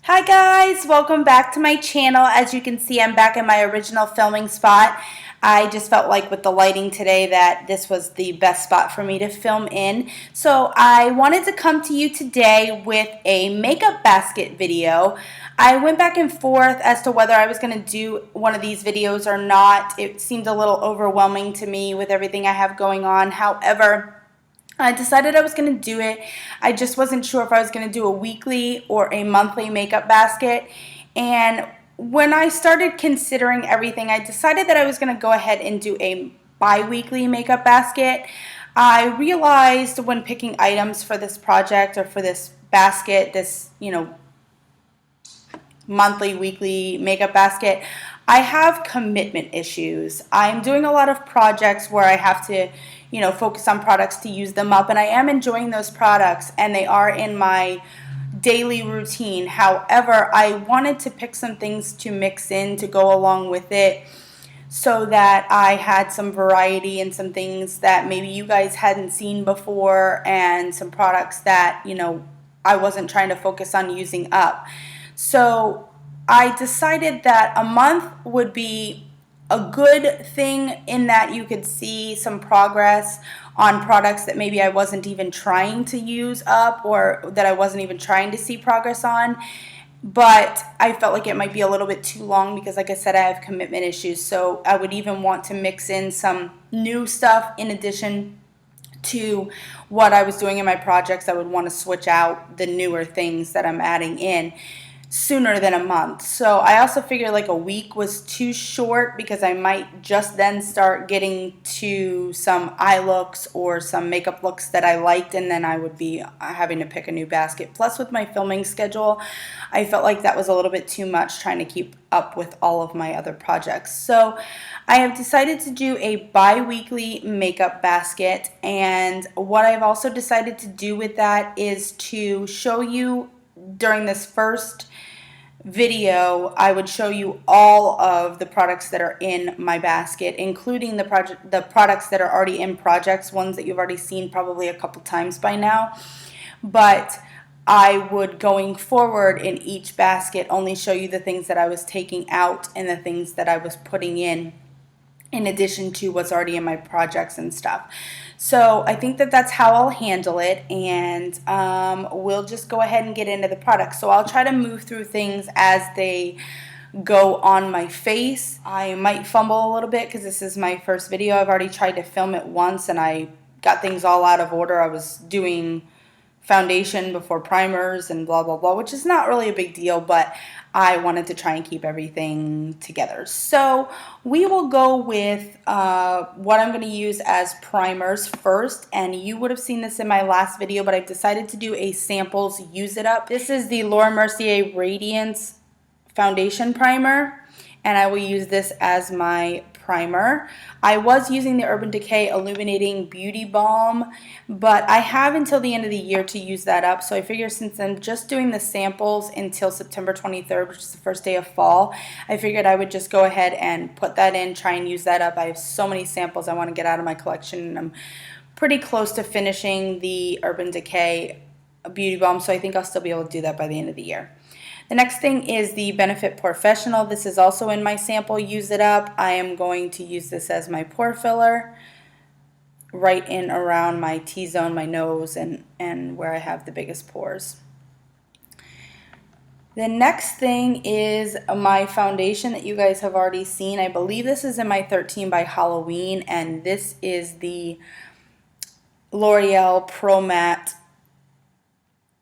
Hi guys, welcome back to my channel. As you can see, I'm back in my original filming spot. I just felt like with the lighting today that this was the best spot for me to film in. So I wanted to come to you today with a makeup basket video. I went back and forth as to whether I was going to do one of these videos or not. It seemed a little overwhelming to me with everything I have going on. However, I decided I was going to do it. I just wasn't sure if I was going to do a weekly or a monthly makeup basket. And when I started considering everything, I decided that I was going to go ahead and do a bi-weekly makeup basket. I realized when picking items for this project or for this basket, this, monthly, weekly makeup basket, I have commitment issues. I'm doing a lot of projects where I have to, focus on products to use them up, and I am enjoying those products and they are in my daily routine. However, I wanted to pick some things to mix in to go along with it so that I had some variety and some things that maybe you guys hadn't seen before and some products that, I wasn't trying to focus on using up. So I decided that a month would be a good thing in that you could see some progress on products that maybe I wasn't even trying to use up or that I wasn't even trying to see progress on. But I felt like it might be a little bit too long because, like I said, I have commitment issues. So I would even want to mix in some new stuff in addition to what I was doing in my projects. I would want to switch out the newer things that I'm adding in sooner than a month. So I also figured like a week was too short because I might just then start getting to some eye looks or some makeup looks that I liked, and then I would be having to pick a new basket. Plus with my filming schedule, I felt like that was a little bit too much trying to keep up with all of my other projects. So I have decided to do a bi-weekly makeup basket, and what I've also decided to do with that is to show you during this first video, I would show you all of the products that are in my basket, including the products that are already in projects, ones that you've already seen probably a couple times by now. But I would, going forward in each basket, only show you the things that I was taking out and the things that I was putting in addition to what's already in my projects and stuff. So I think that that's how I'll handle it, and we'll just go ahead and get into the products. So I'll try to move through things as they go on my face. I might fumble a little bit because this is my first video. I've already tried to film it once and I got things all out of order. I was doing foundation before primers and blah blah blah, which is not really a big deal, but I wanted to try and keep everything together. So we will go with what I'm going to use as primers first, and you would have seen this in my last video, but I've decided to do a samples use it up. This is the Laura Mercier Radiance foundation primer, and I will use this as my primer. I was using the Urban Decay Illuminating Beauty Balm, but I have until the end of the year to use that up. So I figure since I'm just doing the samples until September 23rd, which is the first day of fall, I figured I would just go ahead and put that in, try and use that up. I have so many samples I want to get out of my collection, and I'm pretty close to finishing the Urban Decay Beauty Balm, so I think I'll still be able to do that by the end of the year. The next thing is the Benefit Professional. This is also in my sample use it up. I am going to use this as my pore filler right in around my T-zone, my nose, and where I have the biggest pores. The next thing is my foundation that you guys have already seen. I believe this is in my 13 by Halloween, and this is the L'Oreal Pro Matte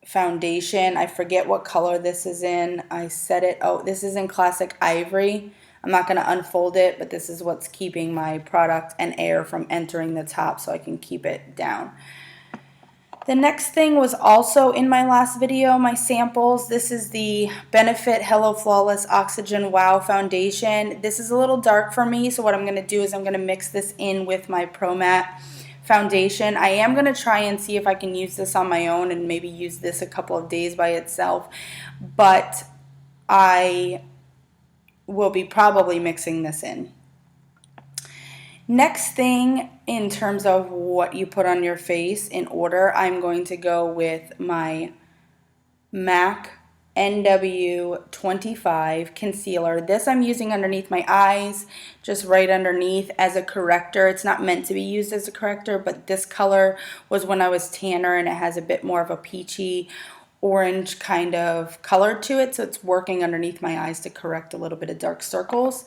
foundation. I forget what color this is in. I said it. Oh, this is in Classic Ivory. I'm not going to unfold it, but this is what's keeping my product and air from entering the top so I can keep it down. The next thing was also in my last video, my samples. This is the Benefit Hello Flawless Oxygen Wow Foundation. This is a little dark for me, so what I'm going to do is I'm going to mix this in with my Pro Matte foundation. I am going to try and see if I can use this on my own and maybe use this a couple of days by itself, but I will be probably mixing this in. Next thing in terms of what you put on your face in order, I'm going to go with my MAC NW25 concealer. This I'm using underneath my eyes, just right underneath as a corrector. It's not meant to be used as a corrector, but this color was when I was tanner, and it has a bit more of a peachy orange kind of color to it, so it's working underneath my eyes to correct a little bit of dark circles.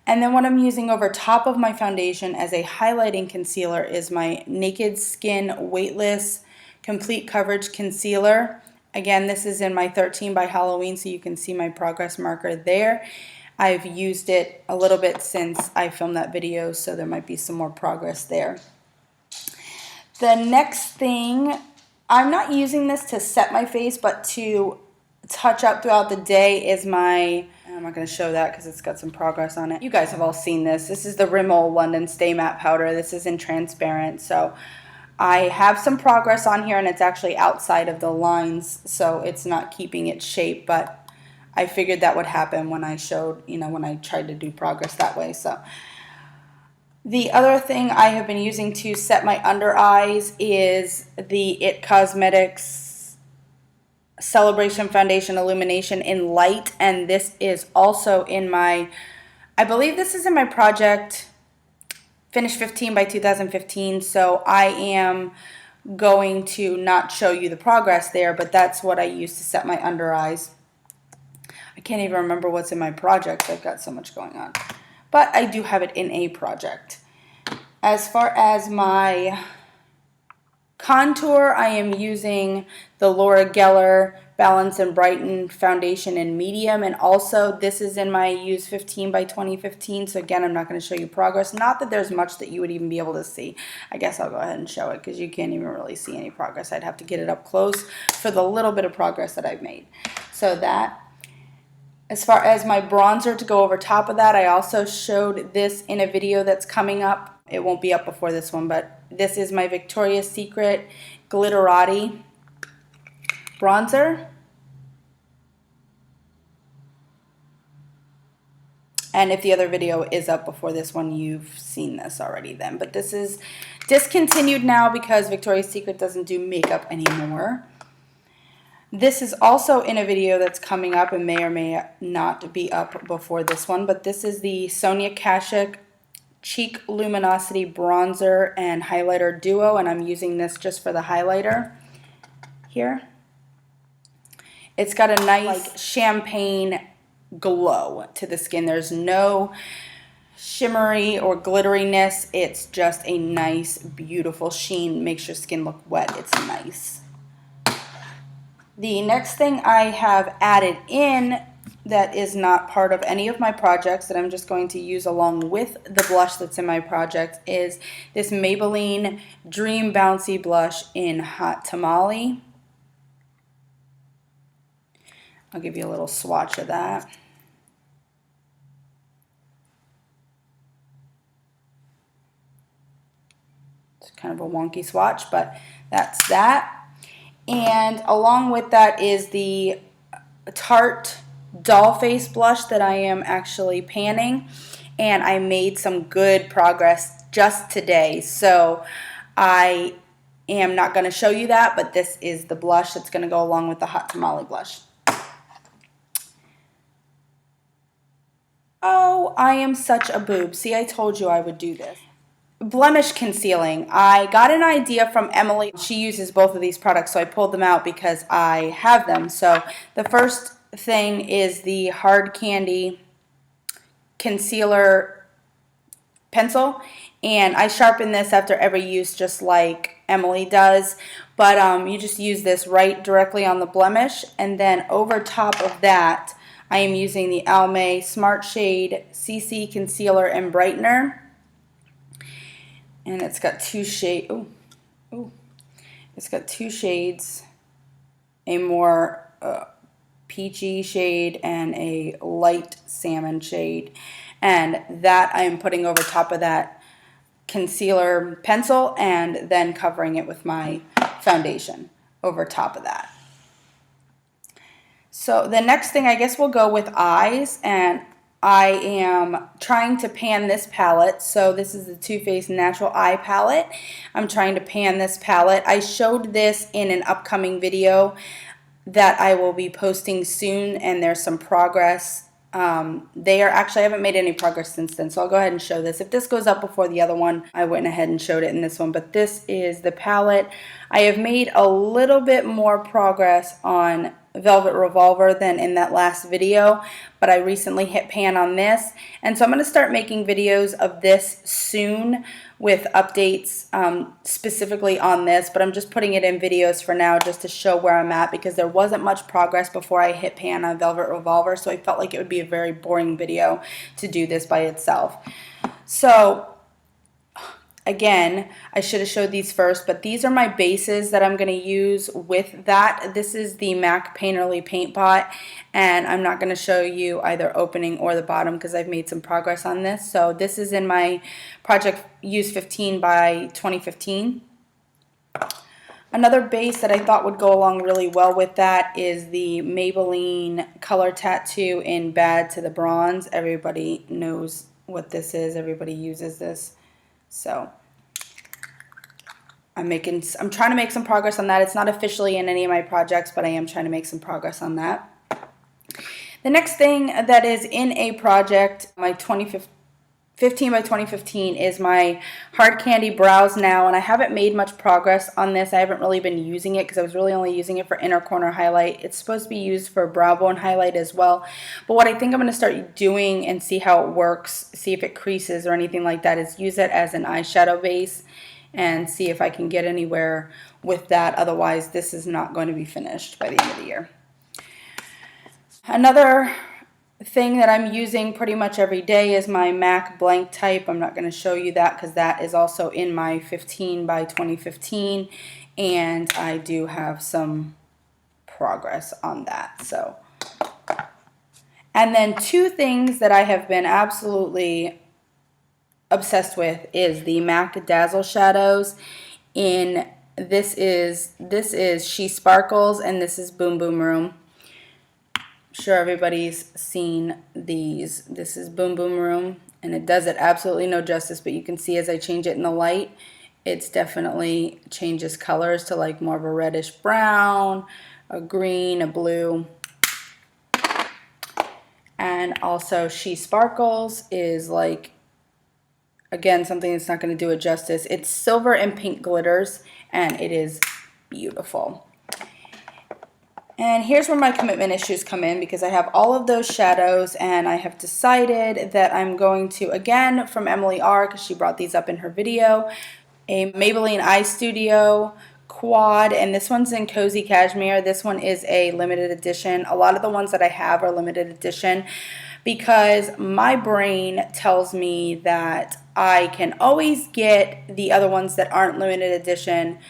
And then what I'm using over top of my foundation as a highlighting concealer is my Naked Skin Weightless Complete Coverage Concealer. Again, this is in my 13 by Halloween, so you can see my progress marker there. I've used it a little bit since I filmed that video, so there might be some more progress there. The next thing, I'm not using this to set my face, but to touch up throughout the day is my, I'm not going to show that because it's got some progress on it. You guys have all seen this. This is the Rimmel London Stay Matte Powder. This is in transparent, so I have some progress on here, and it's actually outside of the lines, so it's not keeping its shape, but I figured that would happen when I showed, when I tried to do progress that way. So the other thing I have been using to set my under eyes is the IT Cosmetics Celebration Foundation Illumination in Light, and this is also in my, I believe this is in my project Finish 15 by 2015, so I am going to not show you the progress there, but that's what I use to set my under eyes. I can't even remember what's in my project. I've got so much going on. But I do have it in a project. As far as my contour, I am using the Laura Geller Balance and Brighten Foundation in medium, and also this is in my Use 15 by 2015, so again, I'm not going to show you progress. Not that there's much that you would even be able to see. I guess I'll go ahead and show it because you can't even really see any progress. I'd have to get it up close for the little bit of progress that I've made. So that. As far as my bronzer to go over top of that, I also showed this in a video that's coming up. It won't be up before this one, but this is my Victoria's Secret Glitterati bronzer. And if the other video is up before this one, you've seen this already then. But this is discontinued now because Victoria's Secret doesn't do makeup anymore. This is also in a video that's coming up and may or may not be up before this one, but this is the Sonia Kashuk Cheek Luminosity Bronzer and Highlighter Duo, and I'm using this just for the highlighter here. It's got a nice like champagne glow to the skin. There's no shimmery or glitteriness. It's just a nice, beautiful sheen. Makes your skin look wet. It's nice. The next thing I have added in that is not part of any of my projects that I'm just going to use along with the blush that's in my project is this Maybelline Dream Bouncy Blush in Hot Tamale. I'll give you a little swatch of that. It's kind of a wonky swatch, but that's that. And along with that is the Tarte Doll Face Blush that I am actually panning. And I made some good progress just today. So I am not going to show you that, but this is the blush that's going to go along with the Hot Tamale blush. Oh, I am such a boob. See, I told you I would do this. Blemish concealing. I got an idea from Emily. She uses both of these products, so I pulled them out because I have them. So the first thing is the Hard Candy Concealer Pencil, and I sharpen this after every use just like Emily does, but you just use this right directly on the blemish, and then over top of that I am using the Almay Smart Shade CC Concealer and Brightener. And it's got two shades. It's got two shades, a more peachy shade and a light salmon shade, and that I am putting over top of that concealer pencil and then covering it with my foundation over top of that. So the next thing I guess we'll go with eyes, and I am trying to pan this palette. So this is the Too Faced Natural Eye Palette. I'm trying to pan this palette. I showed this in an upcoming video that I will be posting soon, and there's some progress. They are actually, I haven't made any progress since then, so I'll go ahead and show this. If this goes up before the other one, I went ahead and showed it in this one, but this is the palette. I have made a little bit more progress on Velvet Revolver than in that last video, but I recently hit pan on this, and so I'm going to start making videos of this soon with updates specifically on this, but I'm just putting it in videos for now just to show where I'm at, because there wasn't much progress before I hit pan on Velvet Revolver, so I felt like it would be a very boring video to do this by itself. So again, I should have showed these first, but these are my bases that I'm going to use with that. This is the MAC Painterly Paint Pot, and I'm not going to show you either opening or the bottom because I've made some progress on this. So this is in my project Use 15 by 2015. Another base that I thought would go along really well with that is the Maybelline Color Tattoo in Bad to the Bronze. Everybody knows what this is. Everybody uses this. So I'm trying to make some progress on that. It's not officially in any of my projects, but I am trying to make some progress on that. The next thing that is in a project, my 2015 by 2015, is my Hard Candy Brows Now, and I haven't made much progress on this. I haven't really been using it because I was really only using it for inner corner highlight. It's supposed to be used for brow bone highlight as well, but what I think I'm going to start doing and see how it works, see if it creases or anything like that, is use it as an eyeshadow base and see if I can get anywhere with that. Otherwise, this is not going to be finished by the end of the year. Another thing that I'm using pretty much every day is my MAC Blank Type. I'm not going to show you that because that is also in my 15 by 2015, and I do have some progress on that. So, and then two things that I have been absolutely obsessed with is the MAC Dazzle Shadows in this is She Sparkles, and this is Boom Boom Room. Sure everybody's seen these. This is Boom Boom Room, and it does it absolutely no justice, but you can see as I change it in the light, it's definitely changes colors to like more of a reddish brown, a green, a blue. And also She Sparkles is like, again, something that's not going to do it justice. It's silver and pink glitters, and it is beautiful. And here's where my commitment issues come in, because I have all of those shadows, and I have decided that I'm going to, again, from Emily R., because she brought these up in her video, a Maybelline Eye Studio Quad, and this one's in Cozy Cashmere. This one is a limited edition. A lot of the ones that I have are limited edition because my brain tells me that I can always get the other ones that aren't limited edition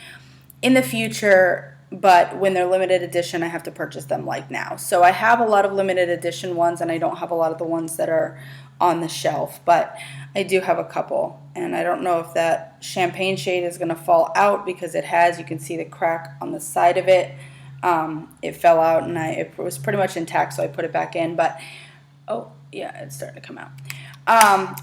in the future, but when they're limited edition, I have to purchase them like now. So I have a lot of limited edition ones, and I don't have a lot of the ones that are on the shelf, but I do have a couple. And I don't know if that champagne shade is going to fall out, because it has. You can see the crack on the side of it. It fell out, and it was pretty much intact, so I put it back in. But, oh, yeah, it's starting to come out.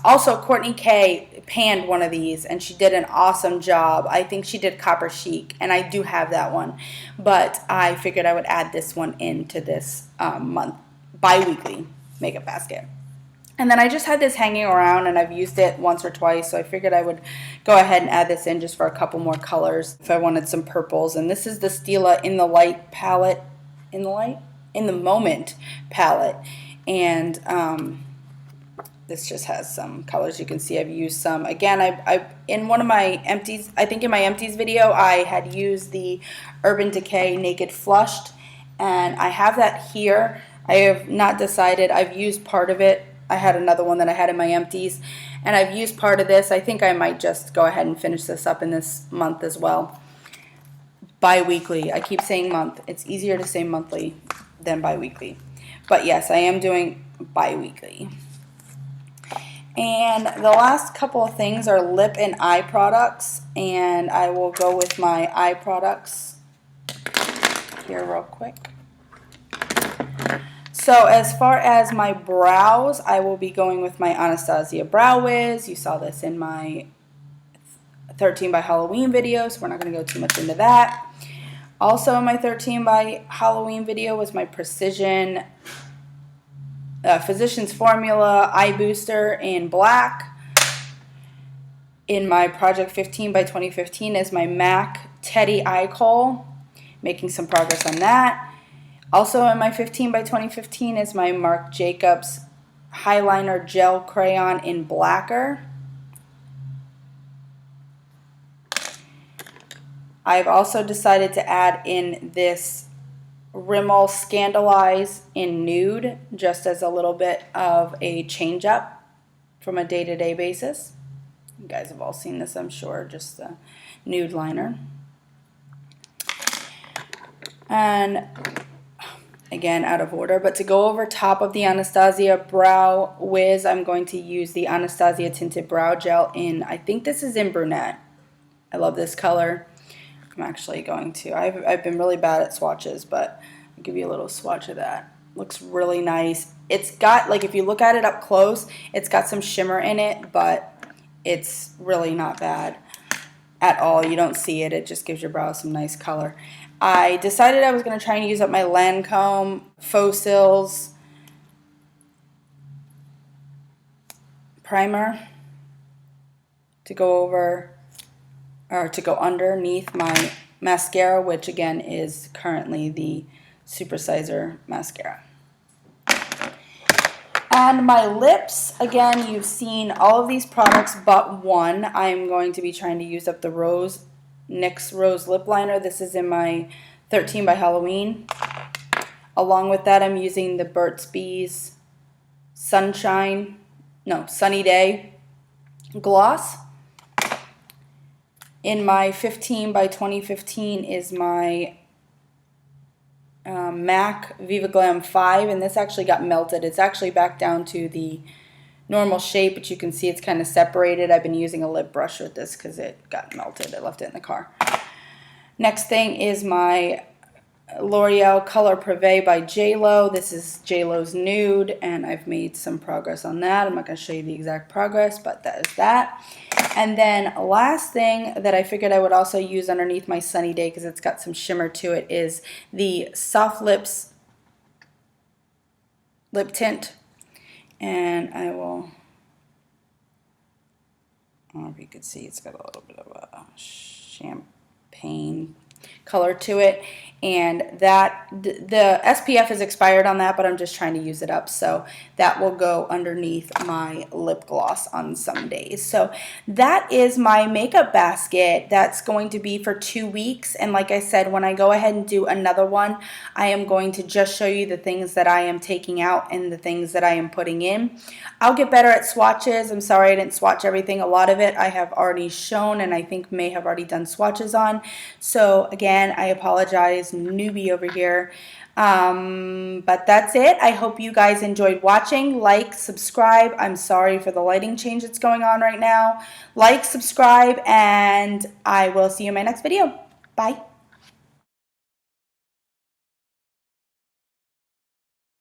Also, Courtney K panned one of these, and she did an awesome job. I think she did Copper Chic, and I do have that one. But I figured I would add this one into this month, bi-weekly makeup basket. And then I just had this hanging around, and I've used it once or twice, so I figured I would go ahead and add this in just for a couple more colors if I wanted some purples. And this is the Stila In the Light palette, In the Moment palette. And this just has some colors. You can see I've used some. Again, I in one of my empties, I think in my empties video, I had used the Urban Decay Naked Flushed, and I have that here. I have not decided. I've used part of it. I had another one that I had in my empties, and I've used part of this. I think I might just go ahead and finish this up in this month as well. Bi-weekly. I keep saying month. It's easier to say monthly than bi-weekly. But yes, I am doing bi-weekly. And the last couple of things are lip and eye products, and I will go with my eye products here real quick. So as far as my brows, I will be going with my Anastasia Brow Whiz. You saw this in my 13 by Halloween video, so we're not going to go too much into that. Also in my 13 by Halloween video was my Precision Physicians Formula Eye Booster in black. In my Project 15 by 2015 is my MAC Teddy Eye Kohl, making some progress on that. Also in my 15 by 2015 is my Marc Jacobs Highliner Gel Crayon in blacker. I've also decided to add in this Rimmel Scandalize in nude, just as a little bit of a change up from a day-to-day basis. You guys have all seen this, I'm sure, just the nude liner. And again, out of order, but to go over top of the Anastasia Brow Whiz, I'm going to use the Anastasia Tinted Brow Gel in, I think this is in Brunette. I love this color. I'm actually going to, I've been really bad at swatches, but I'll give you a little swatch of that. Looks really nice. It's got, like, if you look at it up close, it's got some shimmer in it, but it's really not bad at all. You don't see it. It just gives your brows some nice color. I decided I was going to try and use up my Lancome Faux Cils primer to go over, or to go underneath my mascara, which again is currently the Super Sizer mascara. And my lips, again, you've seen all of these products but one. I'm going to be trying to use up the NYX Rose Lip Liner. This is in my 13 by Halloween. Along with that, I'm using the Burt's Bees Sunny Day Gloss. In my 15 by 2015 is my MAC Viva Glam 5, and this actually got melted. It's actually back down to the normal shape, but you can see it's kind of separated. I've been using a lip brush with this because it got melted. I left it in the car. Next thing is my L'Oreal Color Privé by JLo. This is JLo's nude, and I've made some progress on that. I'm not going to show you the exact progress, but that is that. And then last thing that I figured I would also use underneath my Sunny Day, because it's got some shimmer to it, is the Soft Lips Lip Tint. And I will, I don't know if you can see, it's got a little bit of a champagne color to it, and that the SPF is expired on that, but I'm just trying to use it up, so that will go underneath my lip gloss on some days. So that is my makeup basket. That's going to be for 2 weeks, and like I said, when I go ahead and do another one, I am going to just show you the things that I am taking out and the things that I am putting in. I'll get better at swatches. I'm sorry I didn't swatch everything. A lot of it I have already shown, and I think may have already done swatches on. So again, I apologize, newbie over here. But that's it. I hope you guys enjoyed watching. Like, subscribe. I'm sorry for the lighting change that's going on right now. Like, subscribe, and I will see you in my next video. Bye.